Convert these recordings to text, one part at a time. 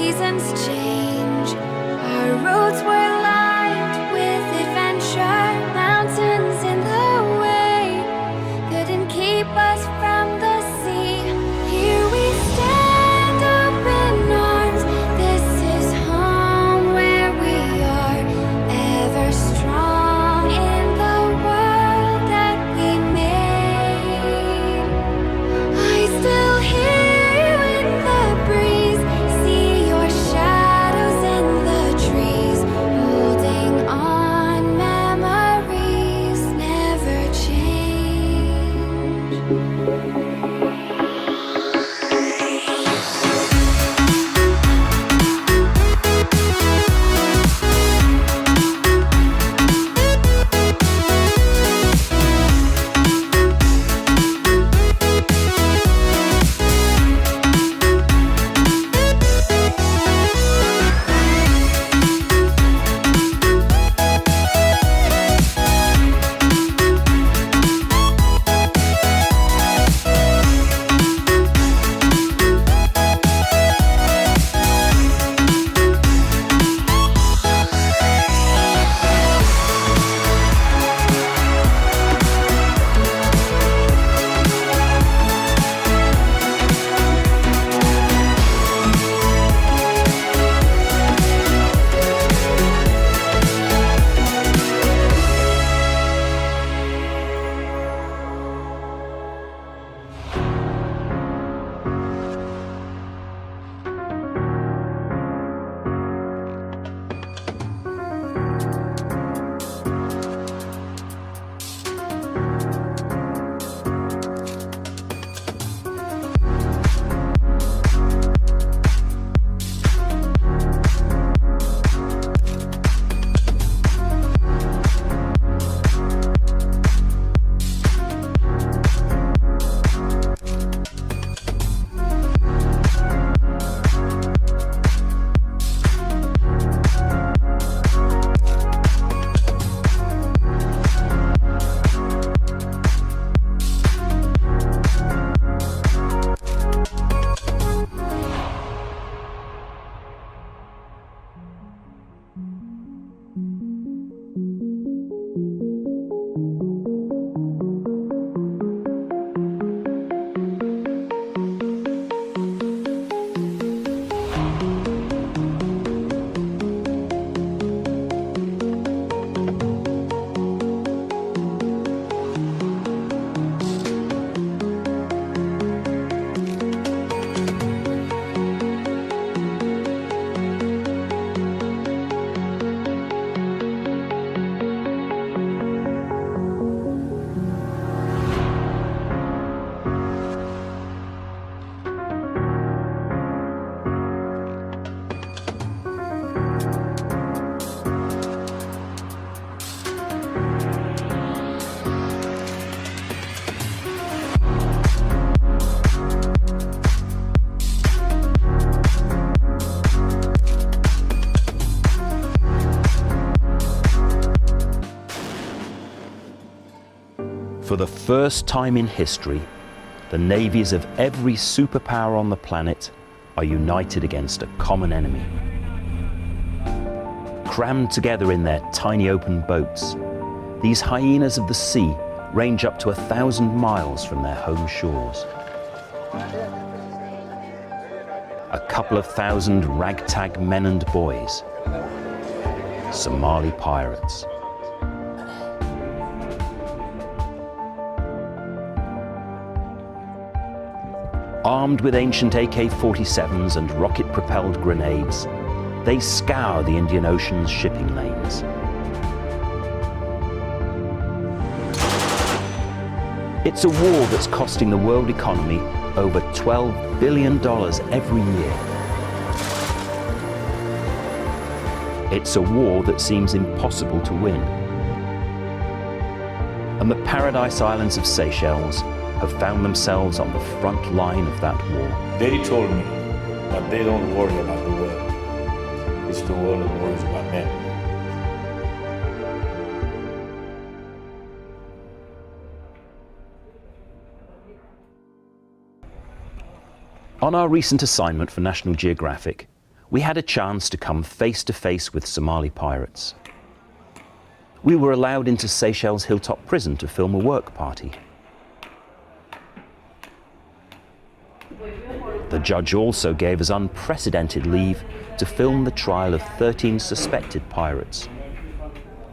seasons change. Our roads were lined with adventure. Mountains in the way couldn't keep us from the sea. Here we stand open arms. This is home where we are, ever strong in the world that we made. I still hear you in the breeze, see your shadows in the trees, holding on, memories never change. For the first time in history, the navies of every superpower on the planet are united against a common enemy. Crammed together in their tiny open boats, these hyenas of the sea range up to 1,000 miles from their home shores. A couple of thousand ragtag men and boys, Somali pirates. Armed with ancient AK-47s and rocket-propelled grenades, they scour the Indian Ocean's shipping lanes. It's a war that's costing the world economy over $12 billion every year. It's a war that seems impossible to win. And the Paradise Islands of Seychelles have found themselves on the front line of that war. They told me that they don't worry about the world. It's the world that worries about them. On our recent assignment for National Geographic, we had a chance to come face to face with Somali pirates. We were allowed into Seychelles' Hilltop prison to film a work party. The judge also gave us unprecedented leave to film the trial of 13 suspected pirates,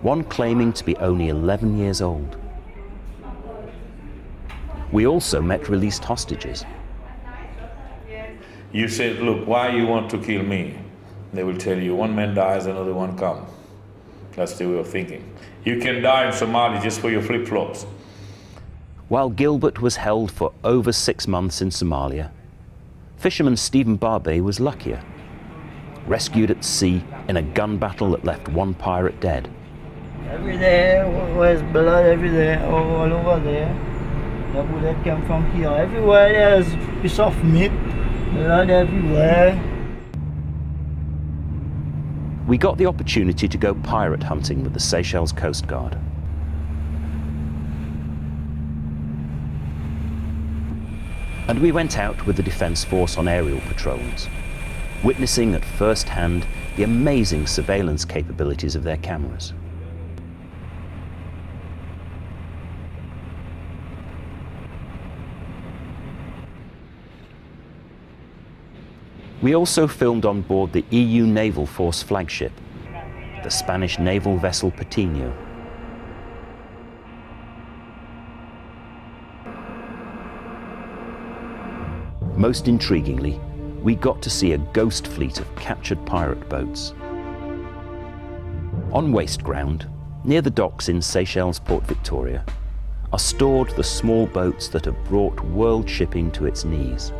one claiming to be only 11 years old. We also met released hostages. You said, look, why you want to kill me? They will tell you, one man dies, another one comes. That's the way of thinking. You can die in Somalia just for your flip-flops. While Gilbert was held for over 6 months in Somalia, fisherman Stephen Barbe was luckier. Rescued at sea in a gun battle that left one pirate dead. Every day was blood every day, all over there. The bullet came from here. Everywhere there's a piece of meat, blood everywhere. We got the opportunity to go pirate hunting with the Seychelles Coast Guard. And we went out with the Defence Force on aerial patrols, witnessing at first hand the amazing surveillance capabilities of their cameras. We also filmed on board the EU Naval Force flagship, the Spanish naval vessel Patino. Most intriguingly, we got to see a ghost fleet of captured pirate boats. On waste ground, near the docks in Seychelles Port Victoria, are stored the small boats that have brought world shipping to its knees.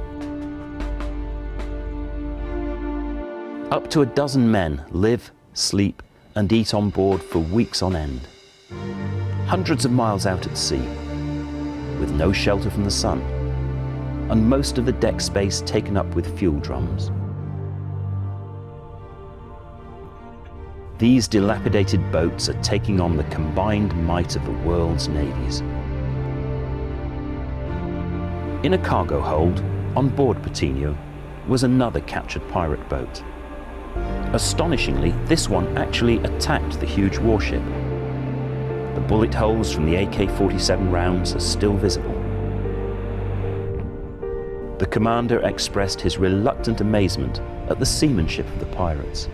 Up to a dozen men live, sleep, and eat on board for weeks on end. Hundreds of miles out at sea, with no shelter from the sun, and most of the deck space taken up with fuel drums. These dilapidated boats are taking on the combined might of the world's navies. In a cargo hold, on board Patino, was another captured pirate boat. Astonishingly, this one actually attacked the huge warship. The bullet holes from the AK-47 rounds are still visible. The commander expressed his reluctant amazement at the seamanship of the pirates.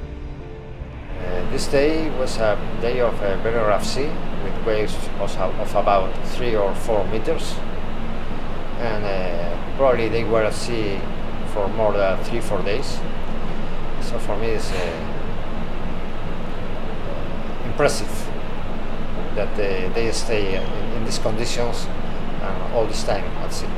This day was a day of a very rough sea, with waves of about 3 or 4 meters. And probably they were at sea for more than 3-4 days. So for me it's impressive that they stay in these conditions all this time at sea.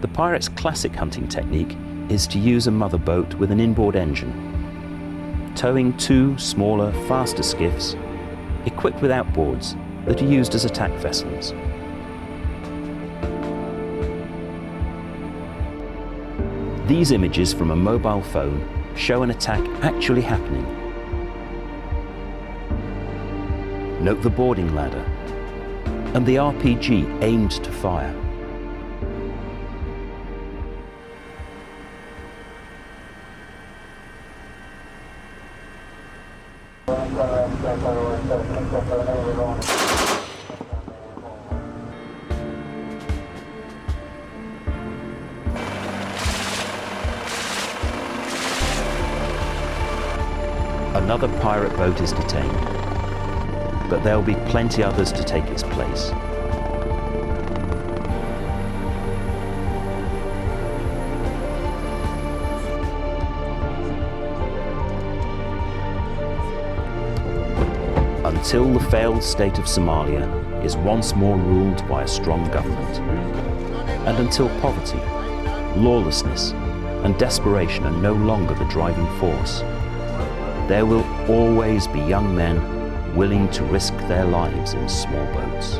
The pirates' classic hunting technique is to use a mother boat with an inboard engine, towing 2 smaller, faster skiffs equipped with outboards that are used as attack vessels. These images from a mobile phone show an attack actually happening. Note the boarding ladder and the RPG aimed to fire. Another pirate boat is detained, but there'll be plenty others to take its place. Until the failed state of Somalia is once more ruled by a strong government, and until poverty, lawlessness, and desperation are no longer the driving force, there will always be young men willing to risk their lives in small boats.